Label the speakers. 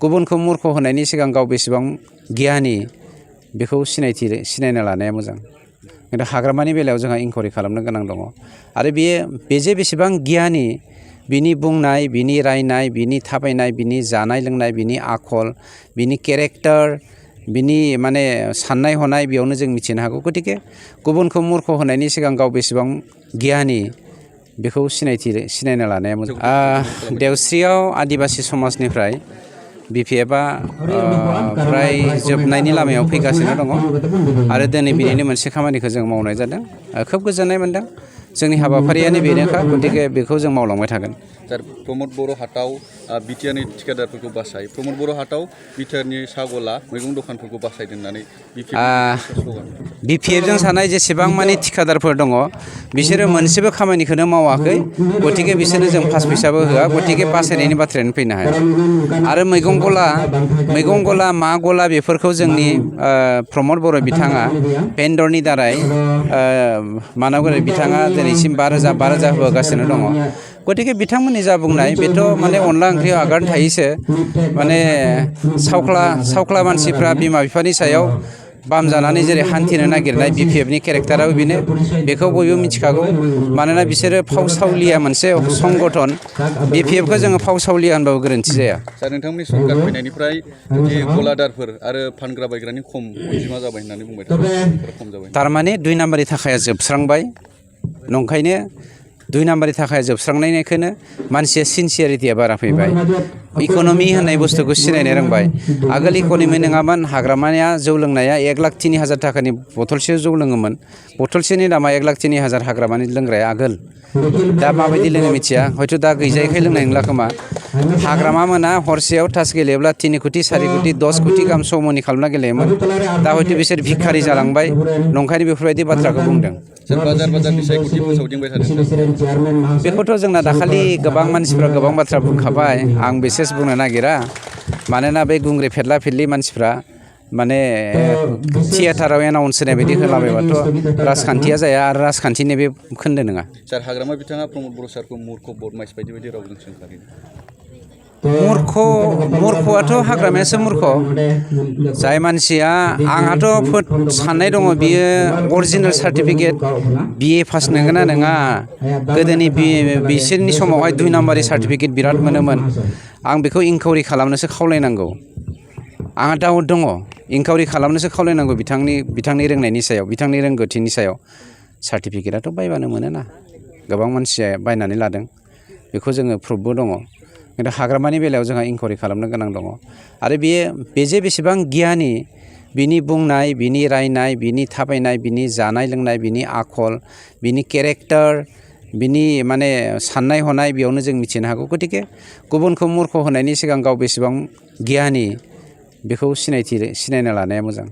Speaker 1: गुबुनखौ मूर्ख होनायनि सिगां गाव बेसेबां गियानि बेखौ सिनायना लानाया मोजां। खिन्थु हाग्रामानि बेलायाव जोंहा इनकुवारि खालामनो गोनां दङ आरो बेजे बेसेबां गियानि बिनि बुंनाय, बिनि रायनाय, बिनि थाबायनाय, बिनि जानाय लोंनाय, बिनि आखल, बिनि केरेक्टार, बिनि माने साननाय हनाय बेयावनो जों मिथिनो हागौ। गतिके गुबुनखौ मूर्ख होनायनि सिगां गाव बेसेबां गियानि बेखौ सिनायना लानाया मोजां। देवस्रियाव आदिबासि समाजनिफ्राय BPFआ फ्राय जोबनायनि लामायाव फैगासिनो दङ आरो दिनै बिनिनो मोनसे खामानिखौ जों मावनाय जादों। खोब गोजोननाय मोनदों। जोंनि हाबाफारियानो बेनोखा, गतिके बेखौ जों मावलांबाय थागोन।
Speaker 2: सार, प्रमद बर' हाटआव बिटिआरनि थिखादारफोरखौ बासाय, प्रमद बर' हाटआव बिटिआरनि साहा गला मैगं दखानफोरखौ बासायदों होननानै
Speaker 1: BPFजों सानाय जेसेबां मानि थिखादारफोर दङ बिसोरो मोनसेबो खामानिखौनो मावाखै, गतिके बिसोरनो जों पास फैसाबो होआ, गतिके बासायनायनि बाथ्रायानो फैनो हाया। आरो मैगं गला मा गला बेफोरखौ जोंनि प्रमद बर' बिथाङा भेन्डरनि दारै बिथाङा दिनैसिम 5,000 होगासिनो दङ। गतिके बिथांमोननि जा बुंनाय बेथ' माने अनला ओंख्रियाव आगान थायोसो, माने सावख्ला मानसिफ्रा बिमा बिफानि सायाव बाम जानानै जेरै हान्थिनो नागिरनाय BPFनि केरेक्टाराबो बेनो, बेखौ बयबो मिथिखागौ। मानोना बिसोरो फावसावलिया मोनसे संगठन, BPFखौ जोङो फावसावलिया होनबाबो गोरोन्थि जाया।
Speaker 2: सार, नोंथांमोननि सरकार फैनायनिफ्राय गलादारफोर आरो फानग्रा बायग्रानि खम अनजिमा जाबाय होननानै बुंबाय थादों, खम जाबाय।
Speaker 1: थारमाने 2 नाम्बारनि थाखाया जोबस्रांबाय, नंखायनो 2 नाम्बारनि थाखाय जोबस्रांनायनिखायनो मानसिया सिनसियारिटिया बारा फैबाय, इक'नमि होननाय बुस्थुखौ सिनायनो रोंबाय। आगोल इक'नमि नङामोन, हाग्रामाया जौ लोंनाया 1,03,000 थाखानि बथलसे जौ लोङोमोन, बथलसेनि दामा 1,03,000 हाग्रामानि लोंग्राया आगोल। दा माबायदि लोङो मिथिया, हयथ' दा गैजायैखाय लोंनाय नंला खोमा। हाग्रामा मोना हरसेयाव तास गेलेयोब्ला 3 कोटि 4 कोटि 10 कोटि गाहाम समनि खालामना गेलेयोमोन। दा हयथ' बिसोर भिखारि जालांबाय, नंखायनो बेफोरबायदि बाथ्राखौ बुंदों। बेखौथ' जोंना दाखालि गोबां मानसिफ्रा गोबां बाथ्रा बुंखाबाय, आं बिसेस बुंनो नागिरा। मानोना बे गुंग्रि फेरला फेरलि मानसिफ्रा माने थियेटाराव एनाउन्स होनाय बायदि होलाबायबाथ' राजखान्थिया जाया, आरो राजखान्थिनि बे खोन्दो नङा।
Speaker 2: सार, हाग्रामा बिथाङा प्रमद बर' सारखौ मूर्ख बदमाइस बायदि रावजों सोंखारिदों।
Speaker 1: मूर्खआथ' हाग्रामायासो मूर्ख। जाय मानसिया, आंहाथ' साननाय दङ बियो अरिजिनेल सार्टिफिकेट BA पास नंगौना नङा। गोदोनि बिसोरनि समावहाय 2 नाम्बारनि सार्टिफिकेट बिराद मोनोमोन। आं बेखौ इनकुवारि खालामनोसो खावलायनांगौ। आंहा डाउट दङ, इनकुवारि खालामनोसो खावलायनांगौ बिथांनि रोंनायनि सायाव, बिथांनि रोंगौथिनि सायाव। सार्टिफिकेटआथ' बायबानो मोनोना, गोबां मानसिया बायनानै लादों, बेखौ जोङो प्रुफबो दङ। खिन्थु हाग्रामानि बेलायाव जोंहा इनकुवारि खालामनो गोनां दङ आरो बेजे बेसेबां गियानि बिनि बुंनाय, बिनि रायनाय, बिनि थाबायनाय, बिनि जानाय लोंनाय, बिनि आखल, बिनि केरेक्टार, बिनि माने साननाय हनाय बेयावनो जों मिथिनो हागौ। गतिके गुबुनखौ मूर्ख होनायनि सिगां गाव बेसेबां गियानि बेखौ सिनायना लानाया मोजां।